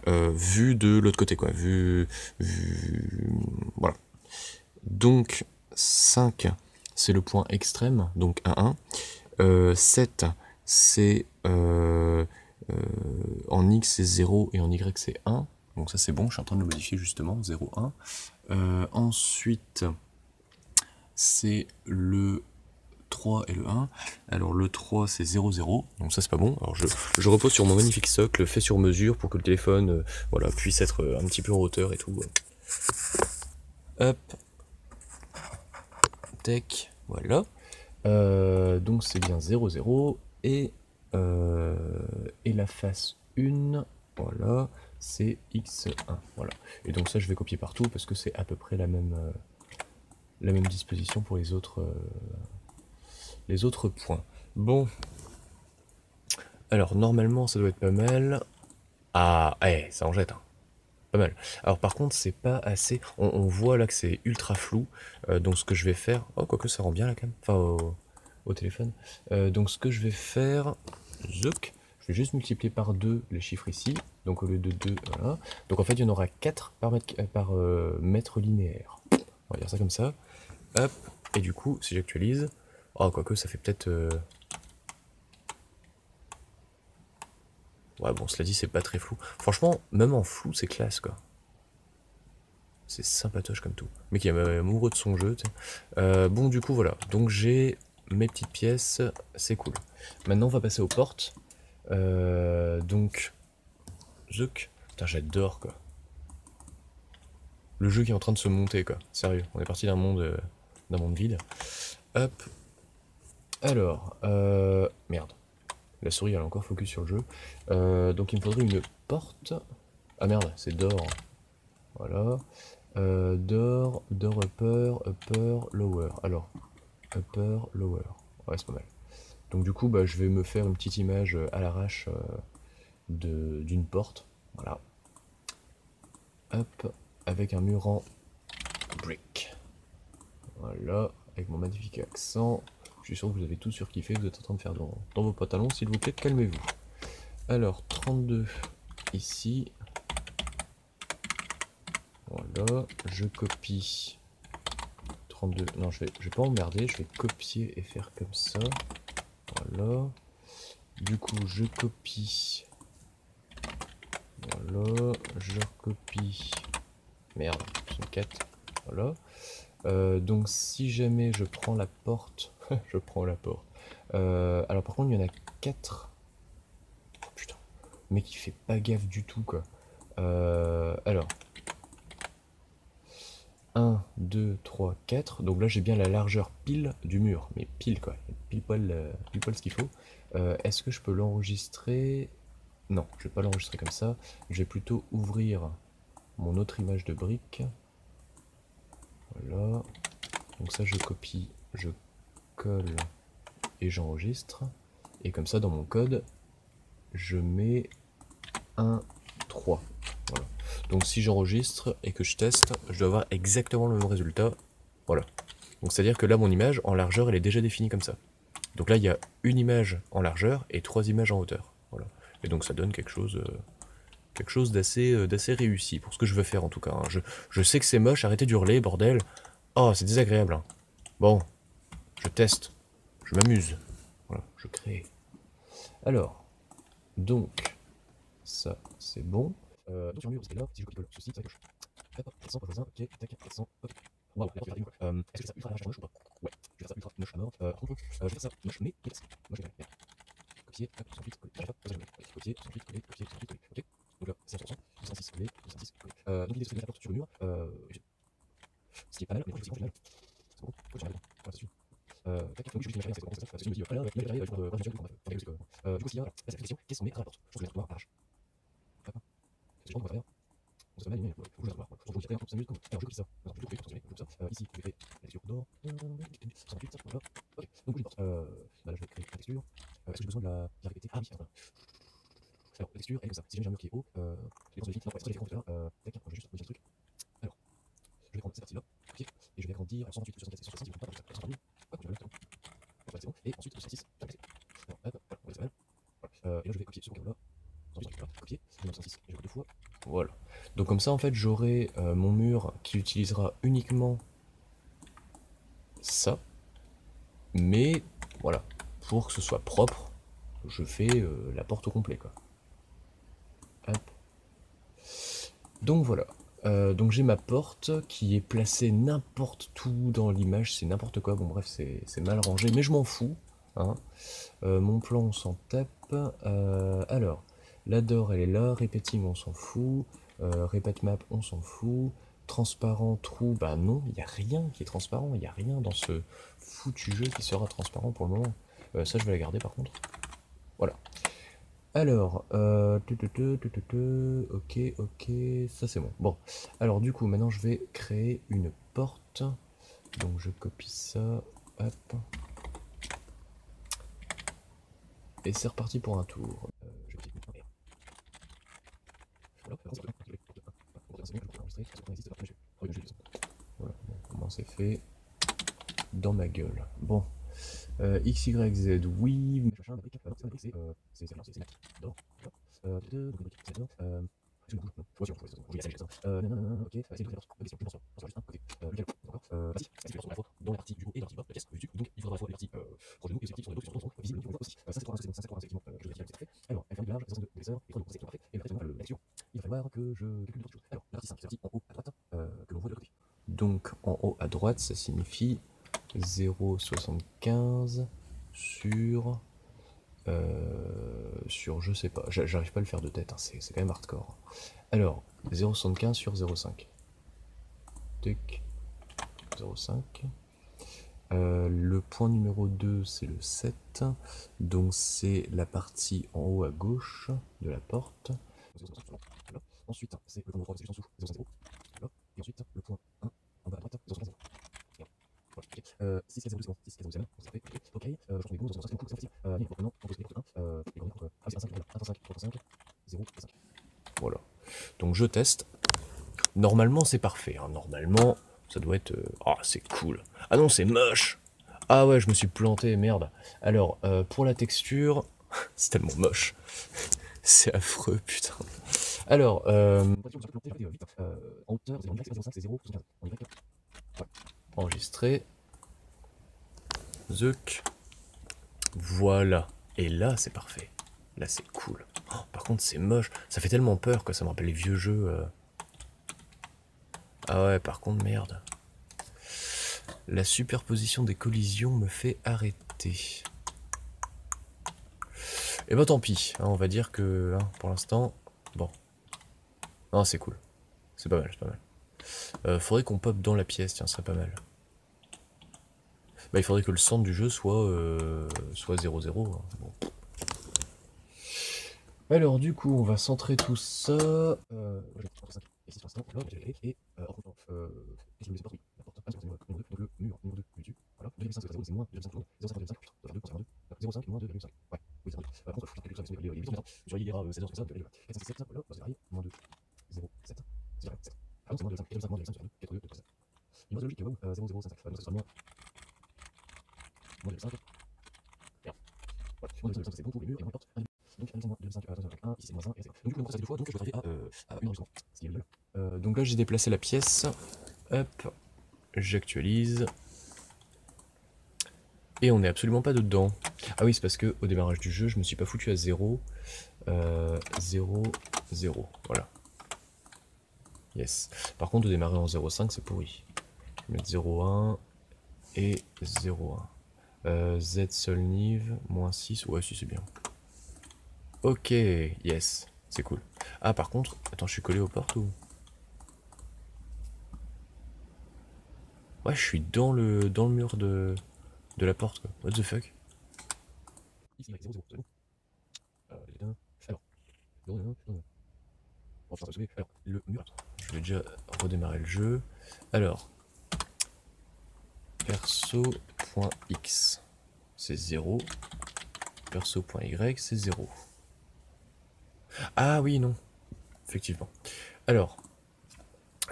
vu de l'autre côté, quoi. Voilà. Donc 5, c'est le point extrême, donc 1, 1. 7, c'est en X c'est 0 et en Y c'est 1. Donc ça c'est bon, je suis en train de le modifier justement, 0, 1. Ensuite, c'est le 3 et le 1. Alors le 3 c'est 0, 0, donc ça c'est pas bon. Alors je repose sur mon magnifique socle fait sur mesure pour que le téléphone voilà, puisse être un petit peu en hauteur et tout. Hop. Tech, voilà. Donc c'est bien 0, 0. Et la face 1, voilà, c'est x1. Voilà. Et donc ça je vais copier partout parce que c'est à peu près la même disposition pour les autres points. Bon. Alors normalement ça doit être pas mal. Ah, ça en jette. Hein. Pas mal. Alors par contre c'est pas assez. On voit là que c'est ultra flou. Donc ce que je vais faire. Oh, quoique ça rend bien la cam. Enfin au téléphone. Donc ce que je vais faire. Zouk. Je vais juste multiplier par 2 les chiffres ici. Donc au lieu de 2, voilà. Donc en fait il y en aura 4 par mètre linéaire. On va dire ça comme ça. Hop. Et du coup, si j'actualise. Oh, quoique ça fait peut-être. Ouais, bon, cela dit, c'est pas très flou. Franchement, même en flou, c'est classe, quoi. C'est sympatoche comme tout. Mais qui est amoureux de son jeu, tu sais. Bon, du coup, voilà. Donc j'ai mes petites pièces, c'est cool. Maintenant, on va passer aux portes. Donc, Zuck. Putain, j'adore, quoi. Le jeu qui est en train de se monter, quoi. Sérieux, on est parti d'un monde vide. Hop. Alors, merde. La souris, elle est encore focus sur le jeu. Donc, il me faudrait une porte. Ah merde, c'est d'or. Voilà. Door, upper, lower. Alors, upper, lower. Ouais, c'est pas mal. Donc du coup, bah, je vais me faire une petite image à l'arrache d'une porte. Voilà. Hop, avec un mur en brick. Voilà, avec mon magnifique accent. Je suis sûr que vous avez tous surkiffé, vous êtes en train de faire dans vos pantalons. S'il vous plaît, calmez-vous. Alors, 32 ici. Voilà, je copie 32. Non, je vais pas emmerder, je vais copier et faire comme ça. Voilà. Du coup, je copie. Voilà, je recopie. Merde, 64. Voilà. Donc si jamais je prends la porte, je prends la porte. Alors par contre, il y en a 4. Oh, putain, le mec il fait pas gaffe du tout quoi. Alors, 1, 2, 3, 4. Donc là j'ai bien la largeur pile du mur, mais pile quoi, pile poil ce qu'il faut. Est-ce que je peux l'enregistrer? Non, je vais pas l'enregistrer comme ça. Je vais plutôt ouvrir mon autre image de brique. Voilà. Donc ça je copie, je colle et j'enregistre. Et comme ça dans mon code, je mets 1, 3. Voilà. Donc si j'enregistre et que je teste, je dois avoir exactement le même résultat. Voilà. Donc c'est à dire que là mon image en largeur elle est déjà définie comme ça. Donc là il y a une image en largeur et 3 images en hauteur. Voilà. Et donc ça donne quelque chose d'assez réussi pour ce que je veux faire en tout cas. Hein. Je sais que c'est moche, arrêtez d'hurler, bordel. Oh, c'est désagréable. Hein. Bon, je teste, je m'amuse. Voilà, je crée. Alors, donc, ça c'est bon. Donc sur le mur, c'était là, si je copie ceci, ça coche. Hop, 400, ok, tac, 400, ok. Waouh, la porte est quoi. Est-ce que ça ultra moche ou pas? Ouais, je vais faire ça ultra moche à mort. Par contre, je vais faire ça moche, mais efficace. Moi je vais faire copier, hop, 108, coller, j'arrive pas, ça je mets. Copier, 108, coller, copier, 108, coller, ok. Donc là, c'est 100%, 206 coller, 206 coller. Donc l'idée c'est de mettre la porte sur le mur, ce qui est pas mal, mais quand je dis mal, c'est bon, faut que j'arrive. Ouais, c'est sûr. Tac, donc je vais juste c'est ça, parce que je me dis, voilà, il y a du coup, du coup, du coup, s'il y a, voilà, là, c'est la question, qu'est-ce qu'on met à la porte? Je pense que je vais pouvoir arrache. Hop, c'est ce que je pense qu'on va faire. On se met aligné, faut que je vais voir. Je pense que je vais faire 5 minutes, alors je copie ça. Alors, je vais copier, comme ça. Ici, je vais créer la texture d'or. 108, voilà. Ok, donc, j'importe. Bah là, je vais créer la texture. Est-ce que j'ai besoin de la répéter? Ah oui, attends. Alors, la texture, elle est comme ça. Si jamais j'ai un mur qui est haut, les portes de définition, non, ouais, ça, j'ai fait tout à l'heure. Tac, je vais juste modifier le truc. Alors, je vais prendre cette partie-là, ok, et je vais agrandir 128, 64 et 160, il faut pas comme ça. 132, hop, je vais là, voilà, c'est bon. Et ensuite, 106, je vais passer. Alors, hop, voilà, on va mal. Voilà. Et là, je vais copier ce vocabulaire-là. 108, voilà, copier, et 106, et je vais deux fois. Voilà. Donc comme ça, en fait, j'aurai mon mur qui utilisera uniquement ça. Mais voilà, pour que ce soit propre, je fais la porte au complet, quoi. Hop. Donc voilà. Donc j'ai ma porte qui est placée n'importe où dans l'image, c'est n'importe quoi. Bon bref, c'est mal rangé, mais je m'en fous. Hein. Mon plan, on s'en tape. Alors, la door, elle est là. Repeating, on s'en fout. Repeat map, on s'en fout. Transparent, trou, bah non, il n'y a rien qui est transparent. Il n'y a rien dans ce foutu jeu qui sera transparent pour le moment. Ça, je vais la garder par contre. Voilà. Alors, ok, ok, ça c'est bon. Bon, alors du coup, maintenant je vais créer une porte. Donc je copie ça, hop. Et c'est reparti pour un tour. Je vais voilà, comment c'est fait dans ma gueule. Bon, X, Y, Z, oui, machin, c'est dans la partie du haut et dans la partie bas de la pièce, donc il faudra la fois les parties proches de nous et ceux qui sont de dos qui sont visibles aussi. Ça c'est 3 effectivement que je vérifie fait. Alors, elle fait du large, 62 d'épaisseur, et 3 de c'est parfait. Et maintenant, la lecture, il va falloir que je calcule d'autres choses. Alors, la partie 5, c'est la partie en haut à droite, que l'on voit de l'autre côté. Donc, en haut à droite, ça signifie 0,75 sur je sais pas, j'arrive pas à le faire de tête, hein, c'est quand même hardcore. Alors, 0,75 sur 0,5. Tic, 0,5. Le point numéro 2, c'est le 7. Donc c'est la partie en haut à gauche de la porte. Ensuite, c'est le point numéro 3, c'est juste en dessous, 0,5. Et ensuite, le point 1 en bas à droite, 0,5. 6, 4, 0, 2, 6, 4, 0, 2, ok, je pense qu'on est bon, 0,5, c'est beaucoup, c'est facile. Mais reprenons, on pose les portes 1, les grands portes, ah, c'est un 5, voilà, 1, 5, 3, 5, 0, 5. Voilà. Donc je teste. Normalement, c'est parfait. Hein. Normalement, ça doit être... Ah, c'est cool. Ah non, c'est moche. Ah ouais, je me suis planté, merde. Alors, pour la texture, c'est tellement moche. C'est affreux, putain. Alors, en hauteur, c'est en Y, c'est 0,5, c'est 0,75. En Y, ouais. Enregistré. Zuc. Voilà. Et là, c'est parfait. Là, c'est cool. Oh, par contre, c'est moche. Ça fait tellement peur que ça me rappelle les vieux jeux. Ah ouais, par contre, merde. La superposition des collisions me fait arrêter. Et bah tant pis, hein, on va dire que pour l'instant, bon. Non, c'est cool. C'est pas mal, c'est pas mal. Faudrait qu'on pop dans la pièce, tiens, ce serait pas mal. Bah il faudrait que le centre du jeu soit 0-0. Hein. Bon. Alors du coup, on va centrer tout ça. Je vais prendre 5 et 6 pour l'instant, là, j'ai les et en comptant, qu'est-ce que c'est pas oui, la porte, c'est numéro 2, donc le mur, numéro 2, dessus, voilà, 2,5 c'est 0, c'est moins 2,5 tourne, 0,5, putain, 2, c'est 2, 0,5 moins 2,5, ouais, oui, c'est 2. Par contre, faut calculer ça, les bisons, sur l'IRA, 16 heures, comme ça, 4, 5, 6, 7, voilà, ça arrive, moins 2, 0, 7, 0, 7. Ah non, c'est moins 2,5, 2,5, moins 2,5 sur 2, 4, 2, 2, 7. Il me reste logique, 0, 0, 5, 5, donc ça sera moins 2,5, et 1. Voilà, moins 2,5 c'est bon pour les murs, et on porte 1. Donc 1, moins 2,5, 1, ici c'est moins 1, et 0. Donc du coup, on ça deux fois, donc je dois arriver à une enregistrement, ce qui est le donc là, j'ai déplacé la pièce, hop, j'actualise. Et on n'est absolument pas dedans. Ah oui, c'est parce que au démarrage du jeu, je me suis pas foutu à 0. 0, 0. Voilà. Yes. Par contre, de démarrer en 0,5, c'est pourri. Je vais mettre 0,1 et 0,1. Z Solniv, moins 6. Ouais, si, c'est bien. Ok, yes. C'est cool. Ah, par contre, attends, je suis collé aux portes ou... Ouais, je suis dans le mur de la porte, quoi. What the fuck? Ici, 0, 0, c'est bon. Alors, 0, 0, 0. Enfin, alors, le mur. Je vais déjà redémarrer le jeu. Alors, perso.x, c'est 0. Perso.y, c'est 0. Ah oui, non. Effectivement. Alors,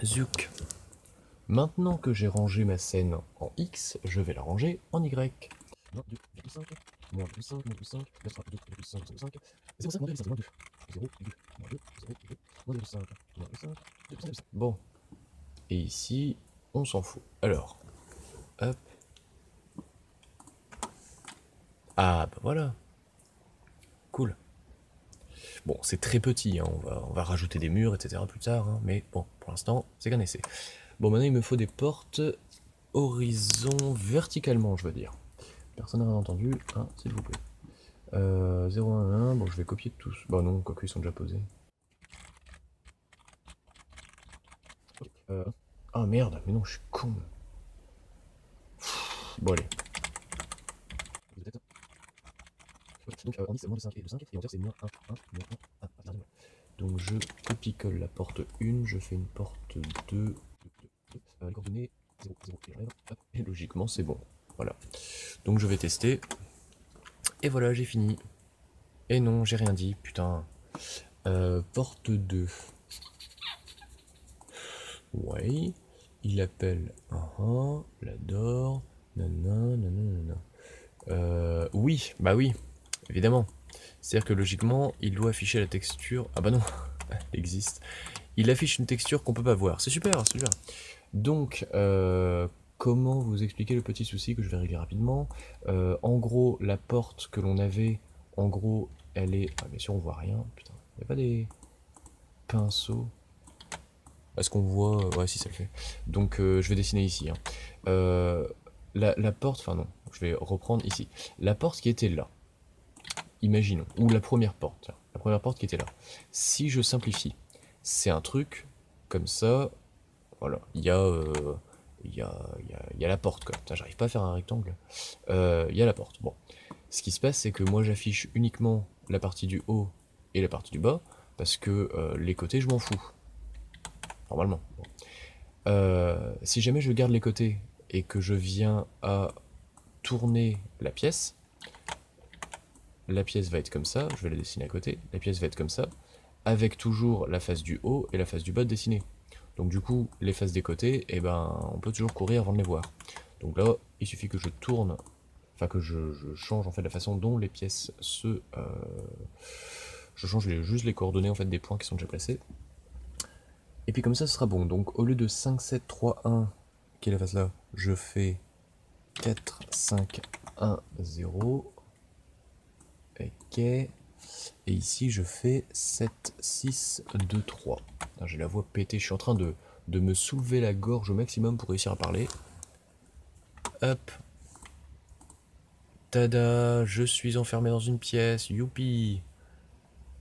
Zouk. Maintenant que j'ai rangé ma scène en X, je vais la ranger en Y. Moins 2,5, moins 2,5, moins 2,5, 2,5, 2,5, 0,5, moins 2,5, moins 2, 0, 2, moins 2, 0, 2, moins 2,5, moins 2,5, 2,5. Bon. Et ici, on s'en fout. Alors, hop. Ah, bah voilà. Cool. Bon, c'est très petit, hein. On va rajouter des murs, etc. plus tard, hein. Mais bon, pour l'instant, c'est qu'un essai. Bon, maintenant, il me faut des portes horizon verticalement, je veux dire. Personne n'a rien entendu, hein, s'il vous plaît. 0, 1, 1, bon, je vais copier tous. Bon, non, quoique ils sont déjà posés. Ah merde, mais non, je suis con. Bon, allez. Donc, en 10, c'est moins de 5 et de 5, et en terre, c'est moins 1, 1, moins 1, 1. Donc, je copie-colle la porte 1, je fais une porte 2, les coordonnées 0, 0, et logiquement, c'est bon. Voilà. Donc, je vais tester. Et voilà, j'ai fini. Et non, j'ai rien dit, putain. Porte 2. Ouais. Il appelle l'adore. Nanana. Oui, bah oui, évidemment. C'est-à-dire que logiquement, il doit afficher la texture. Ah bah non, elle existe. Il affiche une texture qu'on peut pas voir. C'est super, c'est super. Donc, comment vous expliquer le petit souci que je vais régler rapidement? En gros, la porte que l'on avait, en gros, elle est... Ah bien sûr, on voit rien. Putain, il n'y a pas des pinceaux? Est-ce qu'on voit... Ouais, si, ça le fait. Donc, je vais dessiner ici. Hein. La porte... Enfin non, je vais reprendre ici. La porte qui était là, imaginons, ou la première porte, tiens, la première porte qui était là. Si je simplifie, c'est un truc comme ça, voilà, il y a la porte, quoi. J'arrive pas à faire un rectangle. Il y a la porte. Bon, ce qui se passe, c'est que moi j'affiche uniquement la partie du haut et la partie du bas, parce que les côtés, je m'en fous. Normalement. Bon. Si jamais je garde les côtés et que je viens à tourner la pièce va être comme ça, je vais la dessiner à côté, la pièce va être comme ça, avec toujours la face du haut et la face du bas dessinée. Donc du coup, les faces des côtés, eh ben, on peut toujours courir avant de les voir. Donc là, il suffit que je tourne, enfin que je change en fait la façon dont les pièces Je change juste les coordonnées en fait des points qui sont déjà placés. Et puis comme ça, ce sera bon. Donc au lieu de 5, 7, 3, 1, qui est la phase là, je fais 4, 5, 1, 0. Ok. Et ici, je fais 7, 6, 2, 3. J'ai la voix pétée. Je suis en train de me soulever la gorge au maximum pour réussir à parler. Hop. Tada, je suis enfermé dans une pièce. Youpi.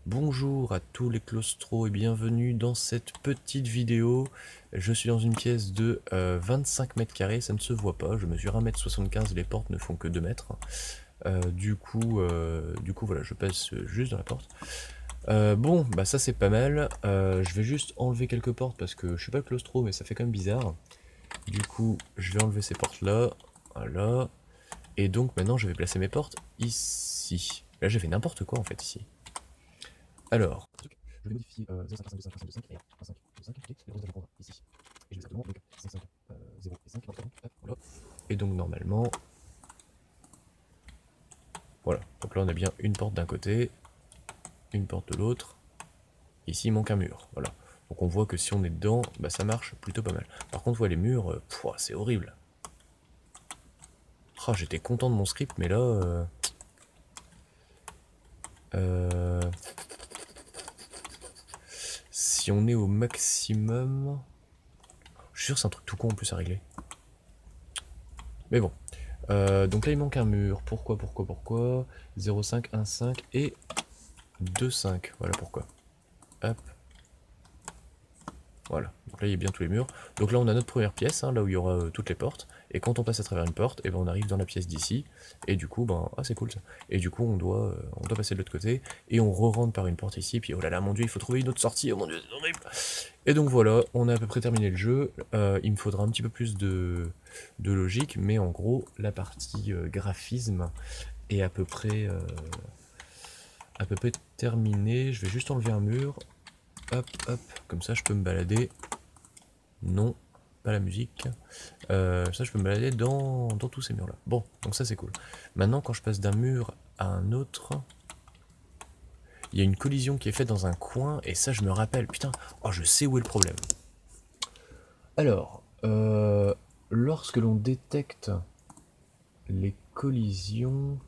Bonjour à tous les claustros et bienvenue dans cette petite vidéo. Je suis dans une pièce de 25 mètres carrés, ça ne se voit pas, je mesure 1m75 et les portes ne font que 2 mètres. Du coup, voilà, je passe juste dans la porte. Bon, bah ça c'est pas mal. Je vais juste enlever quelques portes parce que je suis pas claustro mais ça fait quand même bizarre. Du coup, je vais enlever ces portes là, voilà. Et donc maintenant je vais placer mes portes ici. Là j'ai fait n'importe quoi en fait ici. Alors, je vais modifier 0,5, 1,5, 2,5, 1,5 et 1,5, 2,5, ok, les résultats je vais prendre ici. Et je vais exactement donc 5, 5, 0 et 5, voilà. Et donc normalement, voilà. Donc là on a bien une porte d'un côté, une porte de l'autre. Ici il manque un mur, voilà. Donc on voit que si on est dedans, bah ça marche plutôt pas mal. Par contre, les murs, c'est horrible. Oh, j'étais content de mon script, mais là... si on est au maximum... Je suis sûr que c'est un truc tout con en plus à régler. Mais bon. Donc là il manque un mur. Pourquoi 0,5, 1,5 et 2,5. Voilà pourquoi. Hop. Voilà. Donc là il y a bien tous les murs. Donc là on a notre première pièce, hein, là où il y aura toutes les portes. Et quand on passe à travers une porte, et ben on arrive dans la pièce d'ici. Et du coup, ah c'est cool ça. Et du coup on doit passer de l'autre côté. Et on re-rentre par une porte ici. Puis oh là là, mon dieu, il faut trouver une autre sortie. Oh mon dieu, c'est horrible. Et donc voilà, on a à peu près terminé le jeu. Il me faudra un petit peu plus de logique, mais en gros, la partie graphisme est à peu près terminée. Je vais juste enlever un mur. Hop, hop, comme ça je peux me balader. Non, pas la musique. Ça je peux me balader dans tous ces murs là. Bon, donc ça c'est cool. Maintenant quand je passe d'un mur à un autre, il y a une collision qui est faite dans un coin, et ça je me rappelle, putain, oh je sais où est le problème. Alors, lorsque l'on détecte les collisions,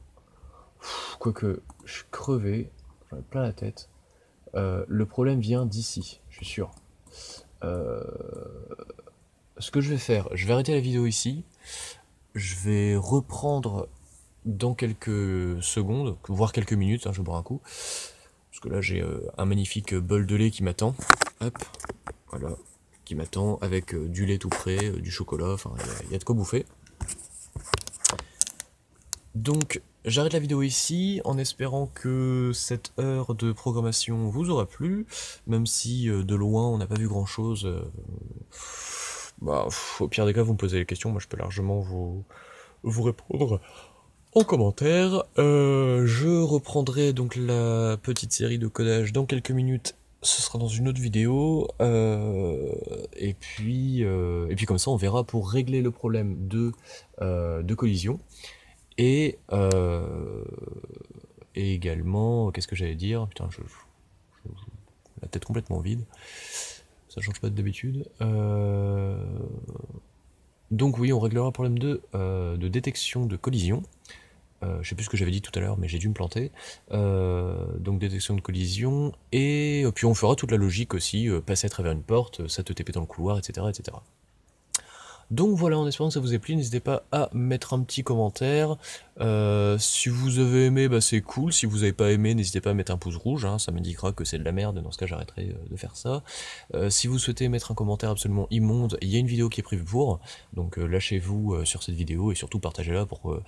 quoique je suis crevé, j'en ai plein la tête, le problème vient d'ici, je suis sûr. Ce que je vais faire, je vais arrêter la vidéo ici, je vais reprendre dans quelques secondes, voire quelques minutes, hein, je vais boire un coup, parce que là j'ai un magnifique bol de lait qui m'attend, hop, voilà, qui m'attend avec du lait tout prêt, du chocolat, enfin il y a de quoi bouffer. Donc j'arrête la vidéo ici en espérant que cette heure de programmation vous aura plu, même si de loin on n'a pas vu grand chose. Au pire des cas vous me posez les questions, moi je peux largement vous répondre en commentaire. Je reprendrai donc la petite série de codage dans quelques minutes. Ce sera dans une autre vidéo, et puis comme ça on verra pour régler le problème de collision. Et également, qu'est-ce que j'allais dire? Putain, la tête complètement vide. Ça change pas d'habitude. Donc oui, on réglera le problème de détection de collision. Je sais plus ce que j'avais dit tout à l'heure, mais j'ai dû me planter. Donc détection de collision, et puis on fera toute la logique aussi, passer à travers une porte, ça te TP dans le couloir, etc., etc. Donc voilà, en espérant que ça vous ait plu, n'hésitez pas à mettre un petit commentaire. Si vous avez aimé, bah c'est cool. Si vous n'avez pas aimé, n'hésitez pas à mettre un pouce rouge, hein, ça m'indiquera que c'est de la merde, dans ce cas j'arrêterai de faire ça. Si vous souhaitez mettre un commentaire absolument immonde, il y a une vidéo qui est prévue pour, donc lâchez-vous sur cette vidéo, et surtout partagez-la pour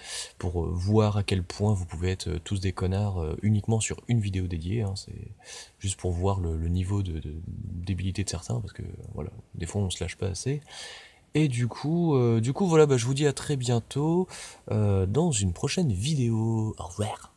voir à quel point vous pouvez être tous des connards uniquement sur une vidéo dédiée, hein, c'est juste pour voir le niveau de débilité de certains, parce que voilà, des fois on se lâche pas assez. Et du coup voilà, bah, je vous dis à très bientôt dans une prochaine vidéo. Au revoir.